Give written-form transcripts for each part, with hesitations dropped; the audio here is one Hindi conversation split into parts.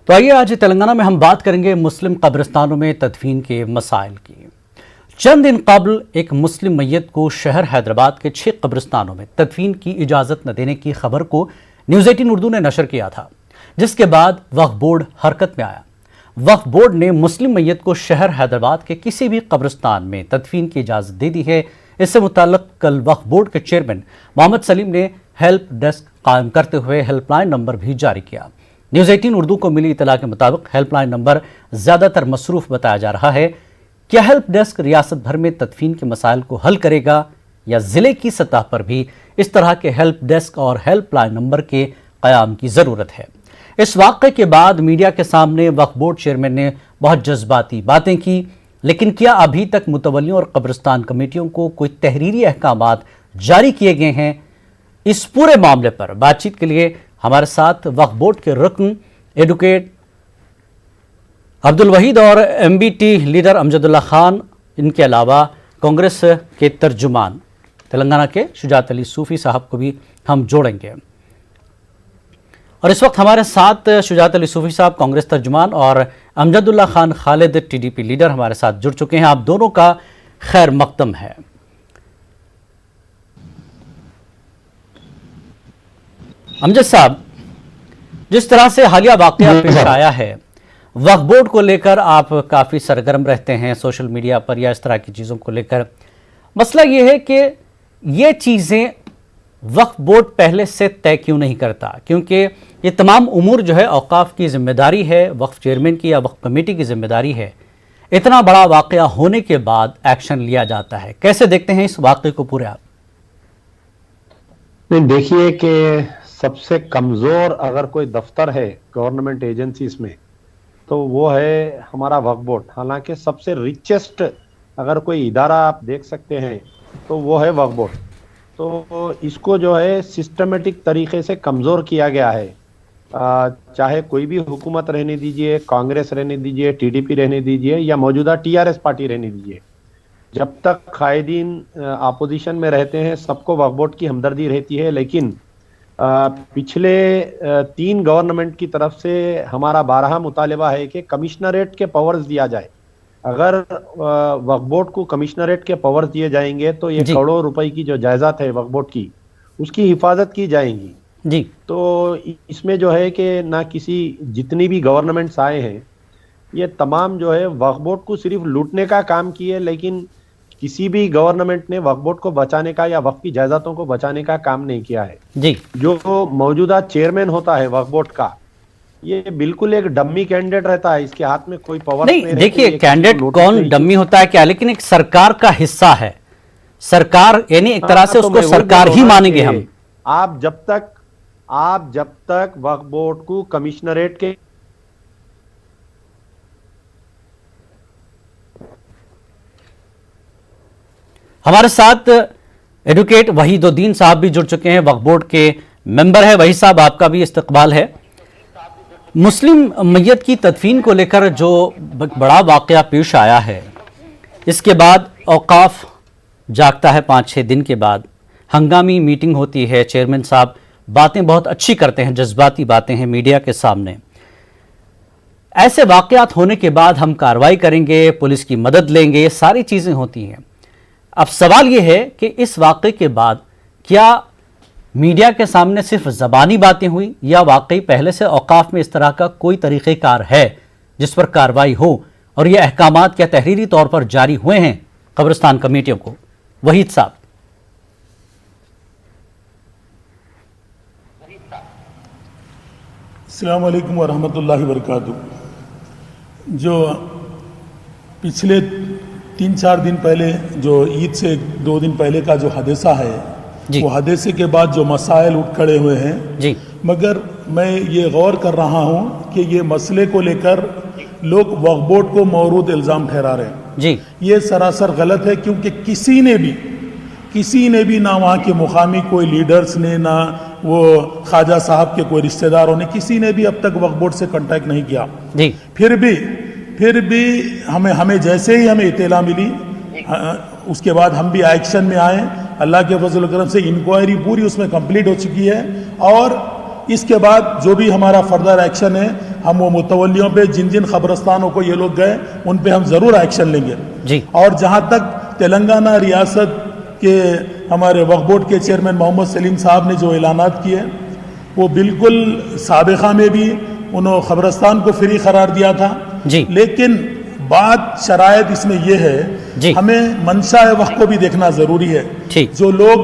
तो आइए आज तेलंगाना में हम बात करेंगे मुस्लिम कब्रिस्तानों में तदफीन के मसाइल की। चंद दिन कबल एक मुस्लिम मैयत को शहर हैदराबाद के 6 कब्रिस्तानों में तदफीन की इजाज़त न देने की खबर को न्यूज़ 18 उर्दू ने नशर किया था, जिसके बाद वक्फ बोर्ड हरकत में आया। वक्फ बोर्ड ने मुस्लिम मैयत को शहर हैदराबाद के किसी भी कब्रिस्तान में तदफीन की इजाज़त दे दी है। इससे मुताल्लिक़ कल वक्फ बोर्ड के चेयरमैन मोहम्मद सलीम ने हेल्प डेस्क कायम करते हुए हेल्पलाइन नंबर भी जारी किया। न्यूज़ 18 उर्दू को मिली इतला के मुताबिक हेल्पलाइन नंबर ज़्यादातर मसरूफ़ बताया जा रहा है। क्या हेल्प डेस्क रियासत भर में तदफीन के मसाइल को हल करेगा या ज़िले की सतह पर भी इस तरह के हेल्प डेस्क और हेल्पलाइन नंबर के क़याम की ज़रूरत है? इस वाक़े के बाद मीडिया के सामने वक्फ बोर्ड चेयरमैन ने बहुत जज्बाती बातें की, लेकिन क्या अभी तक मुतवल्लियों और कब्रिस्तान कमेटियों को कोई तहरीरी अहकामात जारी किए गए हैं? इस पूरे मामले पर बातचीत के लिए हमारे साथ वक्फ बोर्ड के रुकन एडवोकेट अब्दुल वहीद और MBT लीडर अमजदुल्ला खान, इनके अलावा कांग्रेस के तर्जुमान तेलंगाना के शुजात अली सूफ़ी साहब को भी हम जोड़ेंगे। और इस वक्त हमारे साथ शुजात अली सूफ़ी साहब कांग्रेस तर्जुमान और अमजदुल्ला खान खालिद TDP लीडर हमारे साथ जुड़ चुके हैं। आप दोनों का खैर मकदम है। अमजद साहब, जिस तरह से हालिया वाक़या पेश आया है, वक्फ बोर्ड को लेकर आप काफ़ी सरगर्म रहते हैं सोशल मीडिया पर या इस तरह की चीज़ों को लेकर। मसला ये है कि ये चीज़ें वक्फ बोर्ड पहले से तय क्यों नहीं करता? क्योंकि ये तमाम उमूर जो है औकाफ की जिम्मेदारी है, वक्फ चेयरमैन की या वक्फ कमेटी की जिम्मेदारी है। इतना बड़ा वाक़या होने के बाद एक्शन लिया जाता है। कैसे देखते हैं इस वाक़े को पूरे आप? नहीं, देखिए कि सबसे कमज़ोर अगर कोई दफ्तर है गवर्नमेंट एजेंसीज में तो वो है हमारा वक्फ बोर्ड। हालांकि सबसे रिचेस्ट अगर कोई इदारा आप देख सकते हैं तो वो है वक्फ बोर्ड। तो इसको जो है सिस्टमेटिक तरीके से कमज़ोर किया गया है। चाहे कोई भी हुकूमत रहने दीजिए, कांग्रेस रहने दीजिए, TDP रहने दीजिए या मौजूदा TRS पार्टी रहने दीजिए, जब तक कायदीन अपोजिशन में रहते हैं सबको वक्फ बोर्ड की हमदर्दी रहती है। लेकिन पिछले 3 गवर्नमेंट की तरफ से हमारा 12 मुतालिबा है कि कमिश्नरेट के पावर्स दिया जाए। अगर वक्फ बोर्ड को कमिश्नरेट के पावर्स दिए जाएंगे तो ये करोड़ों रुपए की जो जायदाद है वक्फ बोर्ड की, उसकी हिफाजत की जाएंगी जी। तो इसमें जो है कि ना किसी जितनी भी गवर्नमेंट्स आए हैं ये तमाम जो है वक्फ बोर्ड को सिर्फ लूटने का काम किए, लेकिन किसी भी गवर्नमेंट ने वक्फ बोर्ड को बचाने का या वक्फ की जायदादों को बचाने का काम नहीं किया है जी। जो मौजूदा चेयरमैन होता है वक्फ बोर्ड का, ये बिल्कुल एक डम्मी कैंडिडेट रहता है, इसके हाथ में कोई पावर नहीं। देखिए, कैंडिडेट कौन डम्मी होता है क्या, लेकिन एक सरकार का हिस्सा है। सरकार यानी एक तरह से उसको सरकार ही मानेंगे हम। आप जब तक वक्फ बोर्ड को कमिश्नरेट के हमारे साथ एडवोकेट वहीदुद्दीन साहब भी जुड़ चुके हैं, वक्फ बोर्ड के मेंबर है। वही साहब, आपका भी इस्तकबाल है। मुस्लिम मैयत की तदफीन को लेकर जो बड़ा वाक़या पेश आया है, इसके बाद औकाफ जागता है 5-6 दिन के बाद, हंगामी मीटिंग होती है, चेयरमैन साहब बातें बहुत अच्छी करते हैं, जज्बाती बातें हैं मीडिया के सामने। ऐसे वाक़यात होने के बाद हम कार्रवाई करेंगे, पुलिस की मदद लेंगे, ये सारी चीज़ें होती हैं। अब सवाल ये है कि इस वाक़े के बाद क्या मीडिया के सामने सिर्फ ज़बानी बातें हुई या वाकई पहले से औकाफ में इस तरह का कोई तरीक़ेकार है जिस पर कार्रवाई हो और ये अहकामात क्या तहरीरी तौर पर जारी हुए हैं कब्रिस्तान कमेटियों को? वहीद साहब। अस्सलाम वालेकुम व रहमतुल्लाहि व बरकातुहू। जो पिछले 3-4 दिन पहले, जो ईद से 2 दिन पहले का जो हादसा है, वो हादसे के बाद जो मसाइल उठ खड़े हुए हैं जी, मगर मैं ये गौर कर रहा हूँ कि ये मसले को लेकर लोग वक्फ बोर्ड को मौरूद इल्ज़ाम ठहरा रहे हैं जी। ये सरासर गलत है, क्योंकि किसी ने भी ना वहाँ के मुकामी कोई लीडर्स ने, ना वो ख्वाजा साहब के कोई रिश्तेदारों ने, किसी ने भी अब तक वक्फ बोर्ड से कांटेक्ट नहीं किया जी। फिर भी हमें जैसे ही हमें इत्तला मिली, उसके बाद हम भी एक्शन में आए। अल्लाह के फजल करम से इंक्वायरी पूरी उसमें कंप्लीट हो चुकी है और इसके बाद जो भी हमारा फर्दर एक्शन है हम वो मुतवल्लियों पे जिन जिन खबरस्तानों को ये लोग गए उन पे हम ज़रूर एक्शन लेंगे जी। और जहाँ तक तेलंगाना रियासत के हमारे वक्फ बोर्ड के चेयरमैन मोहम्मद सलीम साहब ने जो ऐलानात किए वो बिल्कुल साबिक़ा में भी उन्होंने खबरस्तान को फ्री करार दिया था जी। लेकिन बात शरायत इसमें यह है हमें मंशा वक्फ को भी देखना ज़रूरी है। जो लोग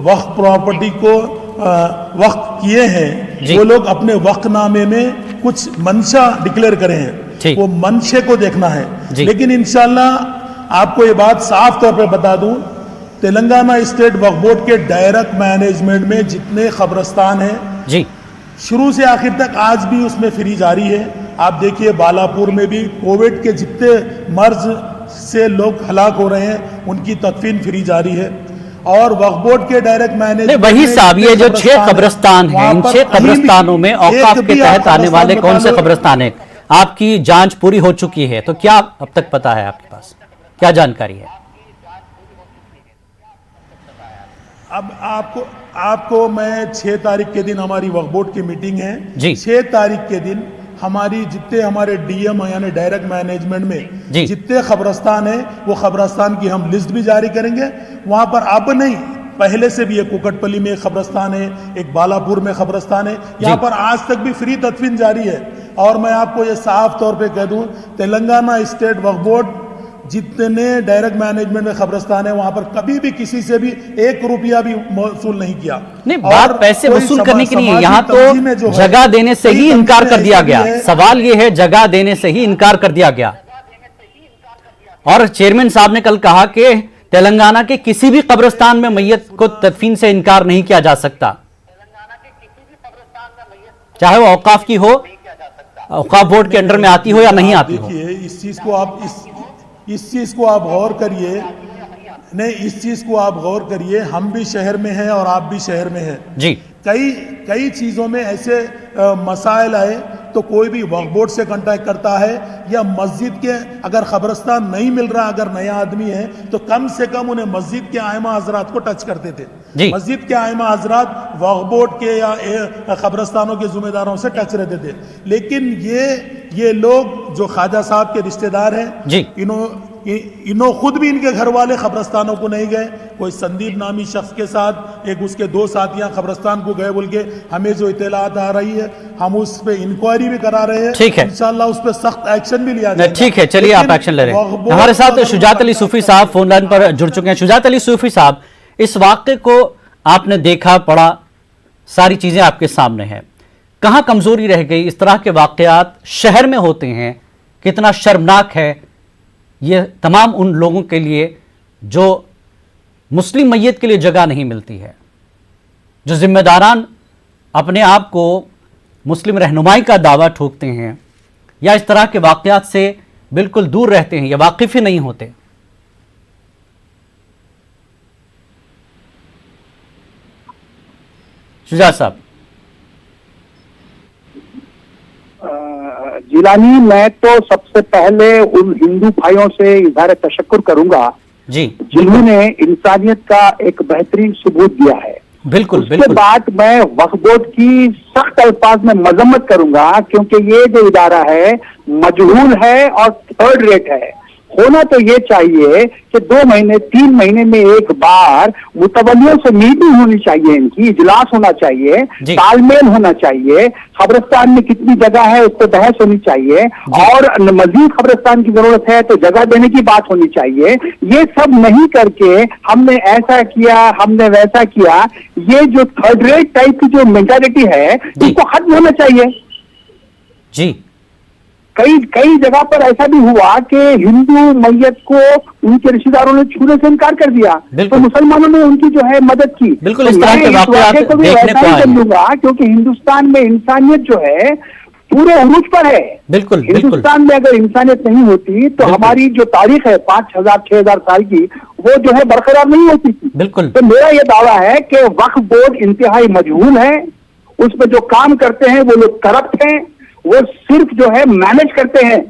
वक्फ प्रॉपर्टी को वक्फ किए हैं वो लोग अपने वक्फनामे में कुछ मंशा डिक्लेयर करे हैं, वो मंशे को देखना है। लेकिन इंशाल्लाह आपको ये बात साफ तौर पे बता दूं, तेलंगाना स्टेट वक्फ बोर्ड के डायरेक्ट मैनेजमेंट में जितने खबरस्तान हैं जी, शुरू से आखिर तक आज भी उसमें फ्री जारी है। आप देखिए बालापुर में भी कोविड के जितने मर्ज से लोग हलाक हो रहे हैं उनकी तदफीन फ्री जारी है। और वक्फ बोर्ड के डायरेक्ट मैनेजमेंट वही साहब, ये जो 6 कब्रिस्तान हैं, इन 6 कब्रिस्तानों में औकाफ के तहत आने वाले कौन से कब्रिस्तान हैं? आपकी जांच पूरी हो चुकी है, तो क्या अब तक पता है आपके पास, क्या जानकारी है? अब आपको मैं 6 तारीख के दिन हमारी वक्फ बोर्ड की मीटिंग है जी। 6 तारीख के दिन हमारी जितने हमारे डीएम यानी डायरेक्ट मैनेजमेंट में जितने खबरस्तान है वो खबरस्तान की हम लिस्ट भी जारी करेंगे। वहां पर अब नहीं, पहले से भी एक कुकटपल्ली में एक खबरस्तान है, एक बालापुर में खबरस्तान है, यहाँ पर आज तक भी फ्री तदफीन जारी है। और मैं आपको ये साफ तौर पे कह दूं, तेलंगाना स्टेट वक्फ बोर्ड जितने डायरेक्ट मैनेजमेंट में खबरस्तान है वहां पर कभी भी किसी से भी 1 रुपया भी वसूल नहीं किया। नहीं, बात पैसे वसूल करने की नहीं है, यहाँ तो जगह देने से ही इनकार कर दिया गया। सवाल ये है, जगह देने से ही इनकार कर दिया गया। और चेयरमैन साहब ने कल कहा कि तेलंगाना के किसी भी कब्रिस्तान में मैयत को तदफीन से इनकार नहीं किया जा सकता, चाहे वो औकाफ की हो, औकाफ बोर्ड के अंडर में आती हो या नहीं आती हो। देखिए इस चीज को आप गौर करिए, नहीं इस चीज को आप गौर करिए, हम भी शहर में हैं और आप भी शहर में हैं जी। कई चीजों में ऐसे मसाइल आए तो कोई भी वक्फ बोर्ड से कांटेक्ट करता है, या मस्जिद के अगर खबरस्तान नहीं मिल रहा, अगर नया आदमी है तो कम से कम उन्हें मस्जिद के आइमा हजरात को टच करते थे। मस्जिद के आइमा हजरात वक्फ बोर्ड के या खबरस्तानों के जिम्मेदारों से टच रहते थे। लेकिन ये लोग जो ख्वाजा साहब के रिश्तेदार हैं, इन्हों खुद भी इनके घर वाले खबरस्तानों को नहीं गए। कोई संदीप नामी शख्स के साथ एक उसके 2 साथियां खबरस्तान को गए बोल के हमें जो इत्तलात आ रही है, हम उस पे इंक्वायरी भी करा रहे हैं। ठीक है, इंशाल्लाह उस पे सख्त एक्शन भी लिया जाएगा। ठीक है, चलिए आप एक्शन ले रहे हैं। हमारे साथ शुजात अली सूफी साहब फोन लाइन पर जुड़ चुके हैं। शुजात अली सूफी साहब, इस वाक़े को आपने देखा, पढ़ा, सारी चीजें आपके सामने हैं, कहां कमजोरी रह गई? इस तरह के वाकयात शहर में होते हैं, कितना शर्मनाक है ये तमाम उन लोगों के लिए जो मुस्लिम मैयत के लिए जगह नहीं मिलती है, जो जिम्मेदारान अपने आप को मुस्लिम रहनुमाई का दावा ठोकते हैं या इस तरह के वाकयात से बिल्कुल दूर रहते हैं या वाकिफ ही नहीं होते। शुजात साहब। जिलानी, मैं तो सबसे पहले उन हिंदू भाइयों से इज़हार तशक्कुर करूंगा जी, जिन्होंने इंसानियत का एक बेहतरीन सबूत दिया है। बिल्कुल उसके बिल्कुल। बाद मैं वक्फ बोर्ड की सख्त अल्फाज में मजम्मत करूंगा, क्योंकि ये जो इदारा है मजहूल है और थर्ड रेट है। होना तो ये चाहिए कि 2 महीने 3 महीने में एक बार मुतवल्लियों से मीटिंग होनी चाहिए, इनकी इजलास होना चाहिए, तालमेल होना चाहिए, खबरस्तान में कितनी जगह है उस पर बहस होनी चाहिए, और मजीद खबरस्तान की जरूरत है तो जगह देने की बात होनी चाहिए। ये सब नहीं करके हमने ऐसा किया, हमने वैसा किया, ये जो थर्ड रेट टाइप की जो मेंटालिटी है इसको खत्म होना चाहिए जी। कई जगह पर ऐसा भी हुआ कि हिंदू मैयत को उनके रिश्तेदारों ने छूने से इनकार कर दिया, तो मुसलमानों ने उनकी जो है मदद की। बिल्कुल, इस तरह के वाक़यात को भी देखने को आए हैं। लूंगा क्योंकि हिंदुस्तान में इंसानियत जो है पूरे अरूज पर है। बिल्कुल, हिंदुस्तान में अगर इंसानियत नहीं होती तो हमारी जो तारीख है 5000-6000 साल की, वो जो है बरकरार नहीं होती थी। बिल्कुल। तो मेरा ये दावा है कि वक्फ बोर्ड इंतहाई मजहूल है, उसमें जो काम करते हैं वो लोग करप्ट हैं, वो सिर्फ जो है मैनेज करते हैं,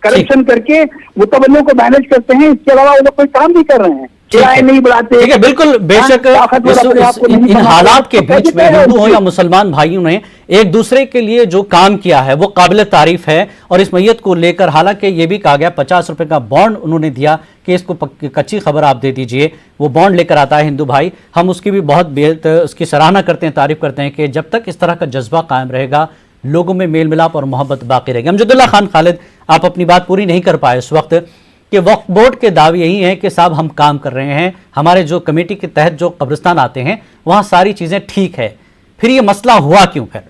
करप्शन करके मुतवल्लियों को मैनेज करते हैं, इसके अलावा वो लोग कोई काम नहीं कर रहे हैं। किराए नहीं बढ़ाते। ठीक है, बिल्कुल, बेशक इन हालात के बीच में हिंदू हो या मुसलमान भाइयों ने एक दूसरे के लिए जो काम किया है वो काबिल तारीफ है। और इस मैयत को लेकर हालांकि ये भी कहा गया 50 रुपए का बॉन्ड उन्होंने दिया कि इसको कच्ची खबर आप दे दीजिए, वो बॉन्ड लेकर आता है हिंदू भाई। हम उसकी भी बहुत उसकी सराहना करते हैं, तारीफ करते हैं कि जब तक इस तरह का जज्बा कायम रहेगा, लोगों में मेल मिलाप और मोहब्बत बाकी रहेगी। अमजदुल्ला खान खालिद, आप अपनी बात पूरी नहीं कर पाए इस वक्त कि वक्फ बोर्ड के दावे यही हैं कि साहब हम काम कर रहे हैं, हमारे जो कमेटी के तहत जो कब्रिस्तान आते हैं वहां सारी चीजें ठीक है, फिर ये मसला हुआ क्यों? फिर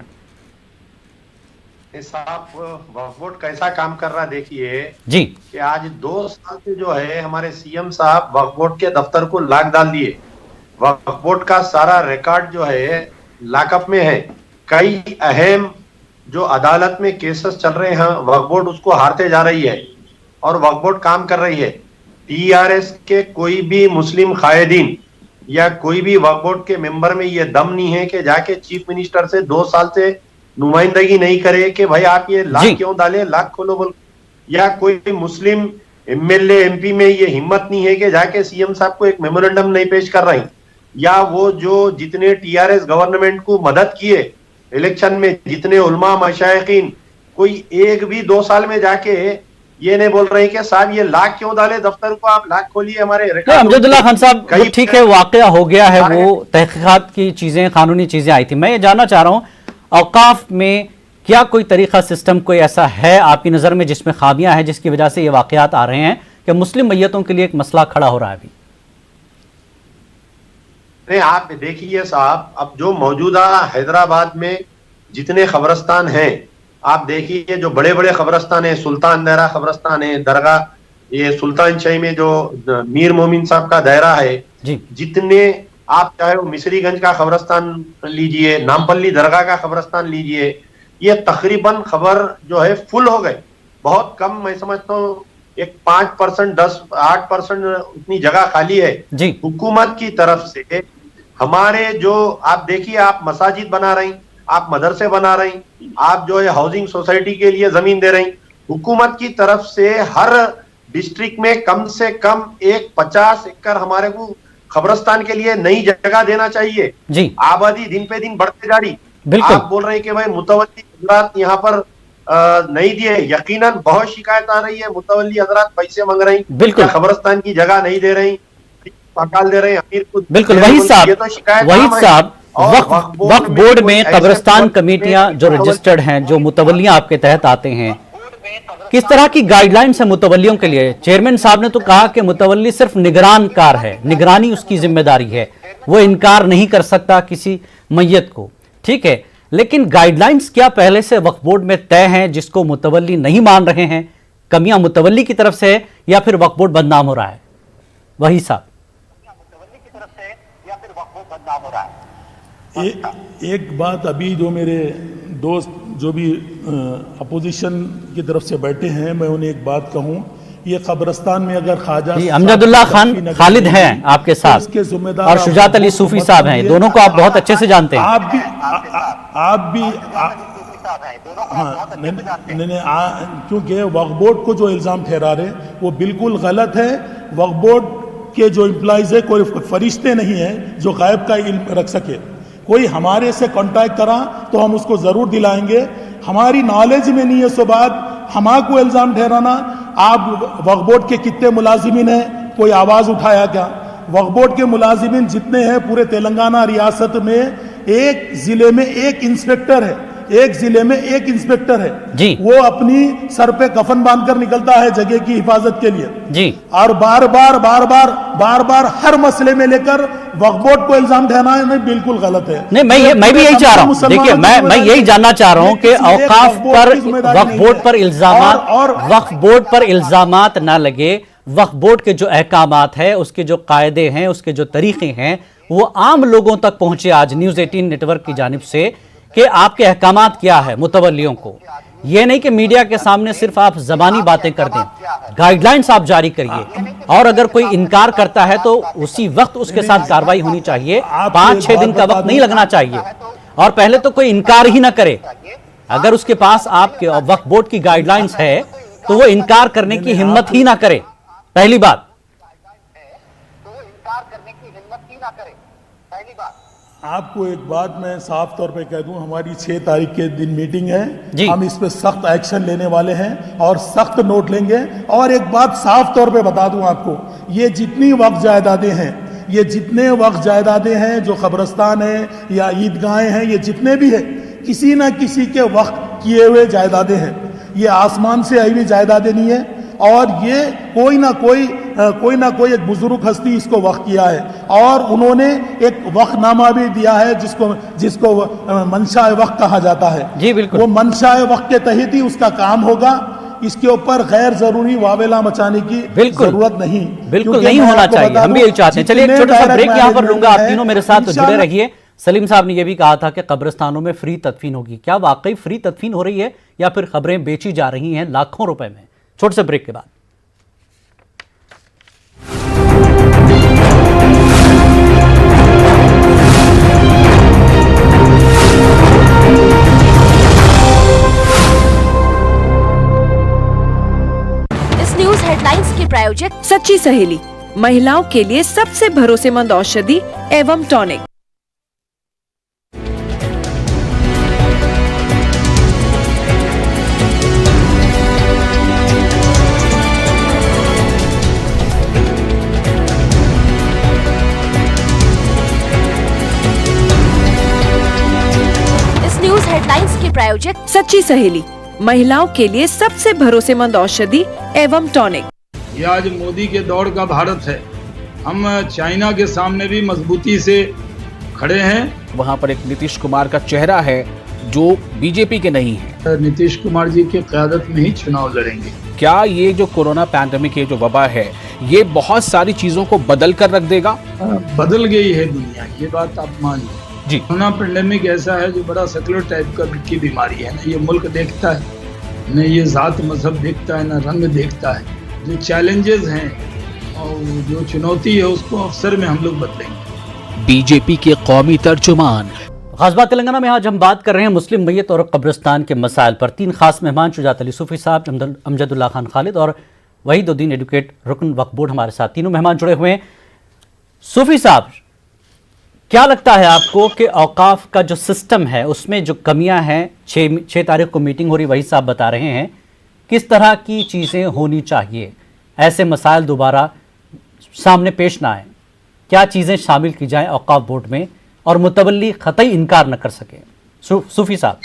साहब वक्फ बोर्ड कैसा काम कर रहा है देखिए जी कि आज 2 साल से जो है हमारे सीएम साहब वक्फ बोर्ड के दफ्तर को लाक डाल दिए। वक्फ बोर्ड का सारा रिकॉर्ड जो है लॉकअप में है। कई अहम जो अदालत में केसेस चल रहे हैं वक्फ बोर्ड उसको हारते जा रही है और वक्फ बोर्ड काम कर रही है। टीआरएस के कोई भी मुस्लिम कायदीन या कोई भी वक्फ बोर्ड के मेंबर में ये दम नहीं है कि जाके चीफ मिनिस्टर से 2 साल से नुमाइंदगी नहीं करे कि भाई आप ये लाख क्यों डाले, लाख खोलो बोल। या कोई मुस्लिम एमएलए एमपी में ये हिम्मत नहीं है कि जाके सीएम साहब को एक मेमोरेंडम नहीं पेश कर रही। या वो जो जितने टीआरएस गवर्नमेंट को मदद किए इलेक्शन में, जितने उलमा मशाइखीन, कोई एक भी 2 साल में जाके ये नहीं बोल रहे कि साहब ये लाख क्यों डाले दफ्तर को, आप लाख खोलिए हमारे। अमजदुल्ला खान साहब, ठीक है, वाकया हो गया है, वो तहकीकात की चीजें, कानूनी चीजें आई थी। मैं ये जानना चाह रहा हूं औकाफ में क्या कोई तरीका, सिस्टम कोई ऐसा है आपकी नजर में जिसमें खामियां हैं, जिसकी वजह से ये वाकयात आ रहे हैं कि मुस्लिम मैयतों के लिए एक मसला खड़ा हो रहा है अभी? नहीं, आप देखिए साहब, अब जो मौजूदा हैदराबाद में जितने कब्रिस्तान हैं, आप देखिए जो बड़े बड़े कब्रिस्तान है, सुल्तान दायरा कब्रिस्तान है, दरगाह ये सुल्तान शाही में जो मीर मोमिन साहब का दायरा है जी, जितने आप चाहे वो मिसरीगंज का कब्रिस्तान लीजिए, नामपल्ली दरगाह का कब्रिस्तान लीजिए, ये तकरीबन खबर जो है फुल हो गए। बहुत कम, मैं समझता हूँ एक 5%, 10-8% उतनी जगह खाली है जी। हुकूमत की तरफ से। हमारे जो आप देखिए, आप मसाजिद बना रही, आप मदरसे बना रही, आप जो है हाउसिंग सोसाइटी के लिए जमीन दे रही। हुकूमत की तरफ से हर डिस्ट्रिक्ट में कम से कम एक 50 एकड़ हमारे को कब्रिस्तान के लिए नई जगह देना चाहिए जी। आबादी दिन पे दिन बढ़ते जा रही। बिल्कुल, आप बोल रहे हैं कि भाई मुतवल्ली हजरात यहाँ पर नहीं दिए, यकीनन बहुत शिकायत आ रही है, मुतवल्ली हजरात पैसे मांग रही, बिल्कुल, कब्रिस्तान की जगह नहीं दे रही, पकाल दे रहे हैं, अमीर को। बिल्कुल वही साहब, वक्फ बोर्ड में कब्रिस्तान कमेटियां जो रजिस्टर्ड हैं, जो मुतवल्लियां आपके तहत आते हैं, किस तरह की गाइडलाइंस है मुतवल्लियों के लिए? चेयरमैन साहब ने तो कहा कि मुतवल्ली सिर्फ निगरान कार है, निगरानी उसकी जिम्मेदारी है, वो इनकार नहीं कर सकता किसी मैयत को, ठीक है, लेकिन गाइडलाइंस क्या पहले से वक्फ बोर्ड में तय हैं जिसको मुतवल्ली नहीं मान रहे हैं? कमियां मुतवल्ली की तरफ से है या फिर वक्फ बोर्ड बदनाम हो रहा है? वही साहब, एक बात अभी जो मेरे दोस्त जो भी अपोजिशन की तरफ से बैठे हैं, मैं उन्हें एक बात कहूं, ये कब्रिस्तान में अगर ख्वाजा अमजदुल्ला खान खालिद हैं आपके साथ, इसके जिम्मेदार और शुजात अली सूफी साहब हैं, दोनों को आप बहुत अच्छे से जानते हैं। आप भी हाँ, नहीं, क्योंकि वक्फ बोर्ड को जो इल्ज़ाम ठहरा रहे वो बिल्कुल गलत है। वक्फ बोर्ड के जो एम्प्लॉइज है कोई फरिश्ते नहीं है जो गायब का इल्म रख सके। कोई हमारे से कांटेक्ट करा तो हम उसको ज़रूर दिलाएंगे। हमारी नॉलेज में नहीं है सो बात हमारे इल्ज़ाम ठहराना। आप वक्फ बोर्ड के कितने मुलाजिमीन हैं, कोई आवाज़ उठाया क्या? वक्फ बोर्ड के मुलाजिमीन जितने हैं पूरे तेलंगाना रियासत में, एक ज़िले में एक इंस्पेक्टर है, एक जिले में एक इंस्पेक्टर है जी। वो अपनी सर पे कफन बांधकर निकलता है जगह की हिफाजत के लिए जी, और बार बार हर मसले में लेकर वक्फ बोर्ड को इल्जाम ठहराना में बिल्कुल गलत है। नहीं, मैं भी यही चाह रहा हूँ, देखिए मैं यही जानना चाह रहा हूँ कि औकाफ पर वक्फ बोर्ड पर इल्जामात, वक्फ बोर्ड पर इल्जामात ना लगे। वक्फ बोर्ड के जो अहकामात है, उसके जो कायदे हैं, उसके जो तरीके हैं, वो आम लोगों तक पहुंचे आज न्यूज़ 18 नेटवर्क की जानिब से कि आपके अहकामात क्या है मुतवल्लियों को। ये नहीं कि मीडिया के सामने सिर्फ आप जबानी बातें कर दें, गाइडलाइंस आप जारी करिए, और अगर कोई इनकार करता है तो उसी वक्त उसके साथ कार्रवाई होनी चाहिए। 5-6 दिन का वक्त नहीं लगना चाहिए, और पहले तो कोई इनकार ही ना करे। अगर उसके पास आपके वक्फ बोर्ड की गाइडलाइंस है तो वो इनकार करने की हिम्मत ही ना करे, पहली बात। आपको एक बात मैं साफ तौर पे कह दूं, हमारी 6 तारीख के दिन मीटिंग है, हम इस पे सख्त एक्शन लेने वाले हैं और सख्त नोट लेंगे। और एक बात साफ तौर पे बता दूं आपको, ये जितनी वक्फ जायदादें हैं, ये जितने वक्फ जायदादें हैं, जो कब्रिस्तान है या ईदगाहें हैं, ये जितने भी है, किसी ना किसी के वक्फ किए हुए जायदादें हैं। ये आसमान से आई हुई जायदादें नहीं है, और ये कोई ना कोई एक बुजुर्ग हस्ती इसको वक्फ किया है, और उन्होंने एक वक्फनामा भी दिया है जिसको मंशा वक्फ कहा जाता है। जी बिल्कुल, वो मंशा वक्फ के तहत ही उसका काम होगा। इसके ऊपर गैर जरूरी वावेला मचाने की जरूरत नहीं, बिल्कुल नहीं होना चाहिए। हम भी यही चाहते हैं। चलिए एक छोटा सा ब्रेक यहाँ पर लूंगा, आप तीनों मेरे साथ जुड़े रहिए। सलीम साहब ने यह भी कहा था कि कब्रिस्तानों में फ्री तदफीन होगी। क्या वाकई फ्री तदफीन हो रही है या फिर खबरें बेची जा रही हैं लाखों रुपए में? छोटे से ब्रेक के बाद। इस न्यूज हेडलाइंस के प्रायोजक सच्ची सहेली, महिलाओं के लिए सबसे भरोसेमंद औषधि एवं टॉनिक। हेडलाइंस के प्रायोजक सच्ची सहेली, महिलाओं के लिए सबसे भरोसेमंद औषधि एवं टॉनिक। ये आज मोदी के दौर का भारत है। हम चाइना के सामने भी मजबूती से खड़े हैं। वहाँ पर एक नीतीश कुमार का चेहरा है जो बीजेपी के नहीं है। नीतीश कुमार जी की क़यादत में ही चुनाव लड़ेंगे। क्या ये जो कोरोना पैंडेमिक, ये जो वबा है, ये बहुत सारी चीजों को बदल कर रख देगा? बदल गई है दुनिया, ये बात आप मान लीजिए जी। कोरोना पैंडेमिक ऐसा है जो बड़ा सेकुलर टाइप की बीमारी है। न ये मुल्क देखता है, न ये जात मजहब देखता है, न रंग देखता है। जो चैलेंजेस हैं और जो चुनौती है उसको अवसर में हम लोग बदलेंगे। बीजेपी के कौमी तर्जुमान। ग़ज़वा तेलंगाना में आज हम बात कर रहे हैं मुस्लिम मैयत और कब्रिस्तान के मसाइल पर। 3 खास मेहमान, शुजात अली सूफी साहब, अमजदुल्ला खान खालिद और वहीदुद्दीन एडवोकेट, रुकन वक्फ बोर्ड हमारे साथ तीनों मेहमान जुड़े हुए हैं। सूफी साहब, क्या लगता है आपको कि औकाफ का जो सिस्टम है उसमें जो कमियां हैं, 6 तारीख को मीटिंग हो रही, वही साहब बता रहे हैं, किस तरह की चीज़ें होनी चाहिए ऐसे मसाइल दोबारा सामने पेश ना आए? क्या चीज़ें शामिल की जाएं औकाफ बोर्ड में और मुतवल्ली ख़तई इनकार न कर सके? सूफी साहब।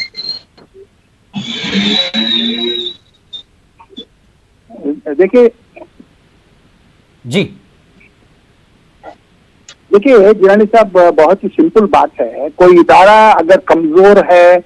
देखिए जिलानी साहब, बहुत ही सिंपल बात है। कोई इदारा अगर कमजोर है,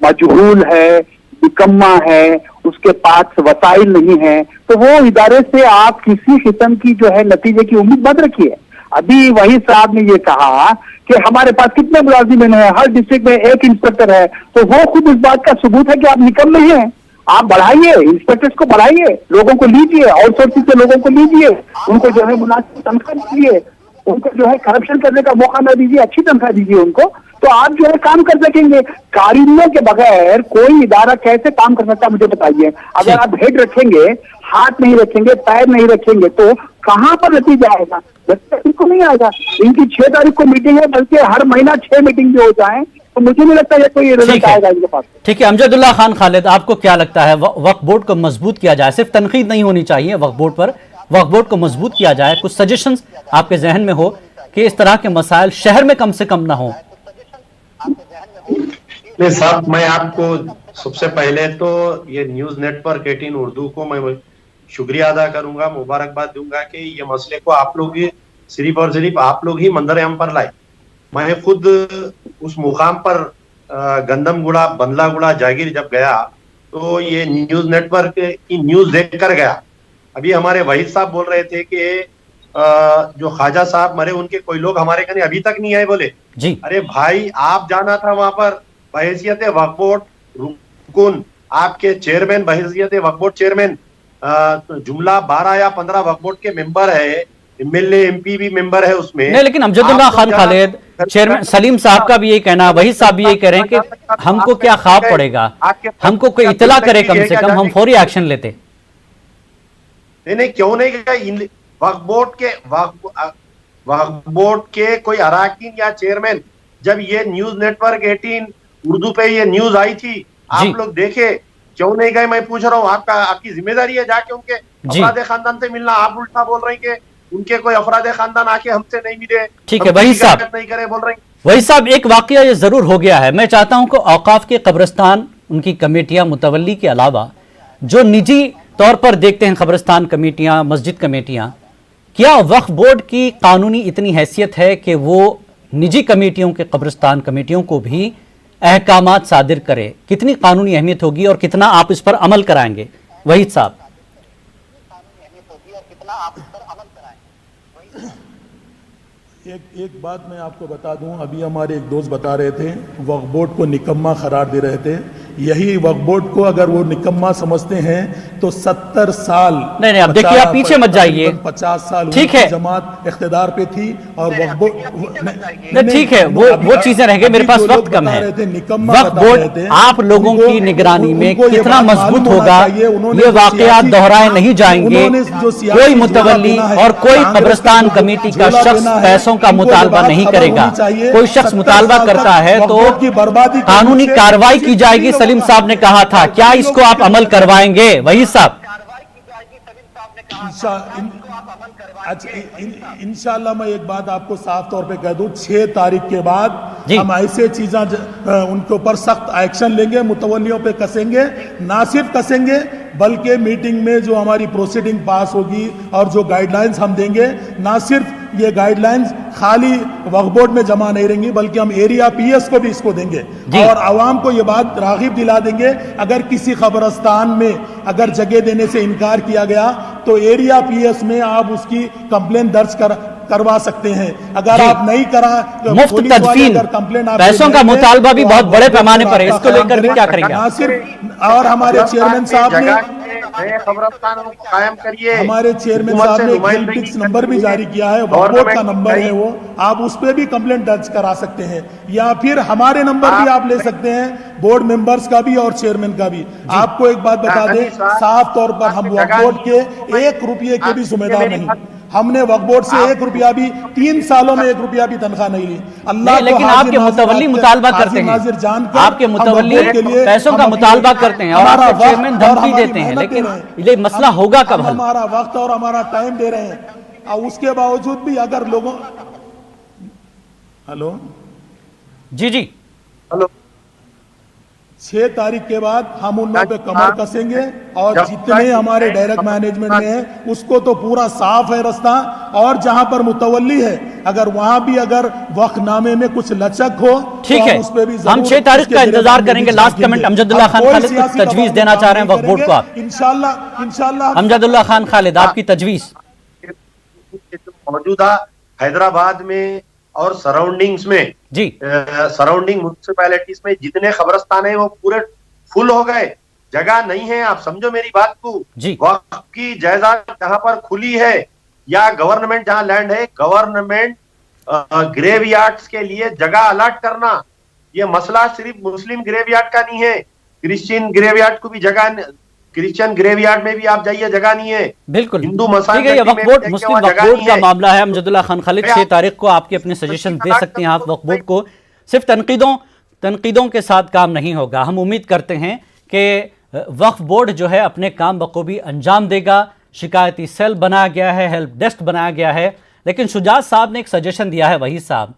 मजहूल है, निकम्मा है, उसके पास वसाइल नहीं है, तो वो इदारे से आप किसी किस्म की जो है नतीजे की उम्मीद मत रखिए। अभी वही साहब ने ये कहा कि हमारे पास कितने मुलाजिम हैं, हर डिस्ट्रिक्ट में एक इंस्पेक्टर है, तो वो खुद इस बात का सबूत है कि आप निकम्मे हैं। आप बढ़ाइए, इंस्पेक्टर्स को बढ़ाइए, लोगों को लीजिए, आउटसोर्सिंग से लोगों को लीजिए, उनको जो है मुनासिब तनख्वाह दीजिए, उनको जो है करप्शन करने का मौका न दीजिए, अच्छी तनख्वाह दीजिए उनको, तो आप जो है काम कर सकेंगे। कारीगरों के बगैर कोई इदारा कैसे काम कर सकता है, मुझे बताइए। अगर आप हेड रखेंगे, हाथ नहीं रखेंगे, पैर नहीं रखेंगे, तो कहां पर नतीजा आएगा? बिल्कुल नहीं आएगा। इनकी 6 तारीख को मीटिंग है, बल्कि हर महीना 6 मीटिंग भी हो जाए तो मुझे नहीं लगता ये कोई रिजल्ट आएगा इनके पास। ठीक है, अमजदुल्ला खान खालिद, आपको क्या लगता है वक्फ बोर्ड को मजबूत किया जाए? सिर्फ तनकीद नहीं होनी चाहिए वक्फ बोर्ड पर, वक्फ बोर्ड को मजबूत किया जाए। कुछ सजेशंस आपके जहन में हो कि इस तरह के मसाइल शहर में कम से कम ना हो? नहीं साहब, मैं आपको सबसे पहले तो ये न्यूज नेटवर्क 18 उर्दू को मैं शुक्रिया अदा करूंगा, मुबारकबाद दूंगा कि ये मसले को आप लोग ही सिर्फ और सिर्फ आप लोग ही मंजर आम पर लाए। मैं खुद उस मुकाम पर गंदमगुड़ा, बंदलागुड़ा, जागीर जब गया तो ये न्यूज नेटवर्क की न्यूज देख कर गया। अभी हमारे वहीद साहब बोल रहे थे कि जो ख्वाजा साहब मरे उनके कोई लोग हमारे कने अभी तक नहीं आए बोले जी। अरे भाई, आप जाना था वहां पर बहैसियत वक्फ बोर्ड रुकन, आपके चेयरमैन बहैसियत वक्फ बोर्ड चेयरमैन, जुमला 12 या 15 वक्फ बोर्ड के मेंबर है, एमएलए एमपी भी मेंबर है उसमें। नहीं, लेकिन अमजदुल्ला खान खालिद, चेयरमैन सलीम साहब का भी यही कहना, वही साहब भी यही कह रहे हैं कि हमको क्या ख्वाब पड़ेगा, हमको कोई इतला करे कम से कम, हम फौरी एक्शन लेते। नहीं, क्यों नहीं गया? वक्फ बोर्ड के कोई अराकीन या चेयरमैन जब ये न्यूज नेटवर्क 18 उर्दू पे ये न्यूज आई थी, आप लोग देखे, क्यों नहीं गए? मैं पूछ रहा हूँ, आपकी जिम्मेदारी है जाके उनके अफराद खानदान से मिलना। आप उल्टा बोल रहे हैं कि उनके कोई अफराद खानदान आके हमसे नहीं मिले, ठीक है वही साहब, नहीं करे बोल रहे हैं। वही साहब एक वाकया ये जरूर हो गया है। मैं चाहता हूं कि औकाफ के कब्रिस्तान, उनकी कमेटियां, मुतवल्ली के अलावा जो निजी तौर पर देखते हैं कब्रिस्तान कमेटियां, मस्जिद कमेटियां, क्या वक्फ बोर्ड की कानूनी इतनी हैसियत है कि वो निजी कमेटियों के, कब्रिस्तान कमेटियों को भी अहकामात सादिर करे? कितनी कानूनी अहमियत होगी और कितना आप इस पर अमल कराएंगे वहीद साहब? एक बात मैं आपको बता दूं, अभी हमारे एक दोस्त बता रहे थे वक्फ बोर्ड को निकम्मा करार दे रहे थे। यही वक्फ बोर्ड को अगर वो निकम्मा समझते हैं तो 70 साल नहीं, अब देखिए आप पीछे मत जाइए, 50 साल ठीक है, जमात इख्तिदार पे थी और वक्फ बोर्ड ठीक है, वो चीजें रह गई, मेरे पास वक्त कम है। वक्फ बोर्ड आप लोगों की निगरानी में कितना मजबूत होगा ये वाकयात दोहराए नहीं जाएंगे। कोई मुतवल्ली और कोई कब्रिस्तान कमेटी का शख्स पैसों का मुतालबा नहीं करेगा। कोई शख्स मुतालबा करता है तो कानूनी कार्रवाई की जाएगी। सलीम साहब ने कहा था, क्या इसको आप अमल करवाएंगे वही साहब? इंशाअल्लाह मैं एक बात आपको साफ तौर पे कह दूं, 6 तारीख के बाद हम ऐसे चीजें उनके ऊपर सख्त एक्शन लेंगे, मुतवल्लियों पे कसेंगे, ना सिर्फ कसेंगे बल्कि मीटिंग में जो हमारी प्रोसीडिंग पास होगी और जो गाइडलाइंस हम देंगे, ना सिर्फ ये गाइडलाइंस खाली वक्फ बोर्ड में जमा नहीं रहेंगी बल्कि हम एरिया पीएस को भी इसको देंगे और आवाम को ये बात राग़िब दिला देंगे, अगर किसी कब्रिस्तान में अगर जगह देने से इनकार किया गया तो एरिया पीएस में आप उसकी कंप्लेन दर्ज करवा सकते हैं। अगर आप नहीं करा, मुफ्त तदफीन, पैसों का मुतालबा भी बहुत बड़े पैमाने पर है, इसको लेकर भी क्या करेंगे? ना सिर्फ, और हमारे चेयरमैन साहब ने कायम करिए, हमारे चेयरमैन साहब ने हेल्प नंबर भी जारी किया है, वक्फ बोर्ड का नंबर है वो, आप उस पर भी कंप्लेंट दर्ज करा सकते हैं या फिर हमारे नंबर भी आप ले सकते हैं, बोर्ड मेंबर्स का भी और चेयरमैन का भी। आपको एक बात बता दें, साफ तौर पर हम वक्फ बोर्ड के 1 रुपये के भी जिम्मेदार नहीं। हमने वक्फ बोर्ड से 1 रुपया भी 3 सालों में 1 रुपया भी तनख्वाह नहीं ली। अल्लाह, लेकिन आपके मुतवल्ली मुतालबा करते हैं, आपके मुतवल्ली पैसों का मुतालबा करते हैं और आपके चेयरमैन धमकी देते हैं, लेकिन ये मसला होगा कब हल? हमारा वक्त और हमारा टाइम दे रहे हैं और उसके बावजूद भी अगर लोगों, हेलो जी हेलो, 6 तारीख के बाद हम उन लोगों पे कमर कसेंगे और जितने हमारे डायरेक्ट मैनेजमेंट में है उसको तो पूरा साफ है रास्ता, और जहां पर मुतवल्ली है अगर वहां भी अगर वक्फनामे में कुछ लचक हो, ठीक है, हम 6 तारीख का इंतजार करेंगे। लास्ट कमेंट अमजदुल्लाह खान खालिद कुछ तजवीज देना चाह रहे हैं वक्फ बोर्ड को आप? इंशाल्लाह अमजदुल्लाह खान खालिद, आपकी तजवीज? मौजूदा हैदराबाद में और सराउंडिंग्स में जी, सराउंडिंग म्युनिसिपैलिटीज में जितने कब्रिस्तान है वो पूरे फुल हो गए, जगह नहीं है। आप समझो मेरी बात को, वक्फ की जायदाद जहां पर खुली है या गवर्नमेंट जहां लैंड है, गवर्नमेंट ग्रेवयार्ड्स के लिए जगह अलॉट करना, ये मसला सिर्फ मुस्लिम ग्रेवयार्ड का नहीं है, क्रिश्चियन ग्रेवयार्ड को भी जगह, क्रिश्चियन ग्रेवयार्ड में भी आप जाइए, जगह नहीं है। बिल्कुल, हिंदू ठीक है, ये वक्फ बोर्ड, मुस्लिम वक्फ बोर्ड का मामला है। अमजदुल्लाह खान खालिद 6 तारीख को आपके अपने सजेशन दे सकते हैं आप वक्फ बोर्ड को। सिर्फ तनकीदों के साथ काम नहीं होगा। हम उम्मीद करते हैं कि वक्फ बोर्ड जो है अपने काम बखूबी अंजाम देगा। शिकायती सेल बनाया गया है, हेल्प डेस्क बनाया गया है, लेकिन शुजात साहब ने एक सजेशन दिया है, वही साहब,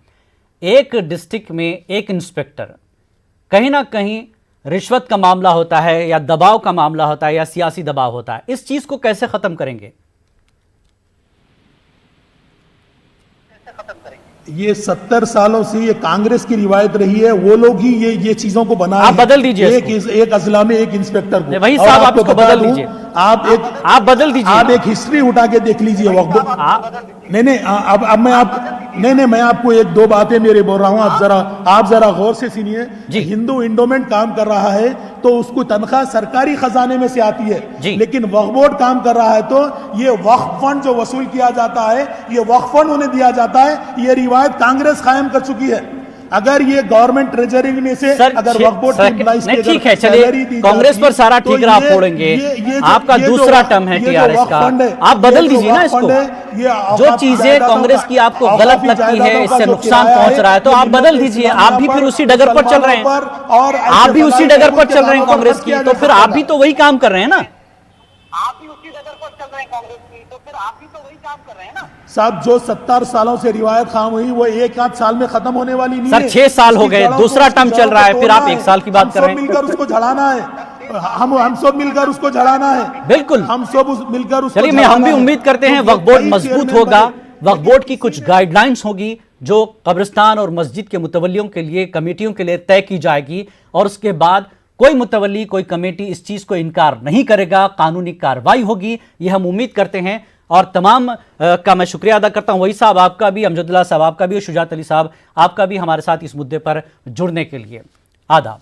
एक डिस्ट्रिक्ट में एक इंस्पेक्टर, कहीं ना कहीं रिश्वत का मामला होता है या दबाव का मामला होता है या सियासी दबाव होता है, इस चीज को कैसे खत्म करेंगे? ये 70 सालों से ये कांग्रेस की रिवायत रही है, वो लोग ही ये चीजों को बना, आप बदल दीजिए, एक अजला में एक इंस्पेक्टर को। वही साहब, आप इसको बदल दीजिए, आप बदल दीजिए, आप एक हिस्ट्री उठा के देख लीजिए वक्त। नहीं, अब मैं आपको 1-2 बातें मेरे बोल रहा हूं, आप जरा गौर से सुनिए। हिंदू इंडोमेंट काम कर रहा है तो उसको तनख्वाह सरकारी खजाने में से आती है, लेकिन वक्फ बोर्ड काम कर रहा है तो ये वक्फ फंड जो वसूल किया जाता है, ये वक्फ फंड उन्हें दिया जाता है। ये रिवायत कांग्रेस कायम कर चुकी है। अगर ये गवर्नमेंट ट्रेजरी में से अगर वक्फ बोर्ड के एम्प्लॉइज नहीं, ठीक है, चलिए कांग्रेस पर सारा ठीकरा आप फोड़ेंगे। आपका दूसरा टर्म है टीआरएस का, आप बदल दीजिए ना इसको। जो चीजें कांग्रेस की आपको गलत लगती है, इससे नुकसान पहुंच रहा है, तो आप बदल दीजिए। आप भी फिर उसी डगर पर चल रहे हैं, आप भी उसी डगर पर चल रहे हैं कांग्रेस की, तो फिर आप भी तो वही काम कर रहे हैं ना। आप भी उसी डगर पर चल रहे हैं कांग्रेस की, तो फिर आप भी तो वही काम कर रहे हैं ना। साहब, जो 70 सालों से रिवायत खाम हुई वो एक आध साल में खत्म होने वाली नहीं है। सर 6 साल हो गए, दूसरा टर्म चल रहा है, फिर आप 1 साल की बात कर रहे हैं। मिलकर उसको झड़ाना है, हम सब मिलकर उसको झड़ाना है। बिल्कुल, हम सब मिलकर उसको चलिए, हम भी उम्मीद करते हैं वक्फ बोर्ड मजबूत होगा। वक्फ बोर्ड की कुछ गाइडलाइंस होगी जो कब्रिस्तान और मस्जिद के मुतवल्लियों के लिए, कमेटियों के लिए तय की जाएगी, और उसके बाद कोई मुतवल्ली, कोई कमेटी इस चीज को इनकार नहीं करेगा, कानूनी कार्रवाई होगी, ये हम उम्मीद करते हैं। और तमाम का मैं शुक्रिया अदा करता हूं, वही साहब आपका भी, अमजदुल्लाह साहब आपका भी, और शुजात अली साहब आपका भी हमारे साथ इस मुद्दे पर जुड़ने के लिए। आदाब।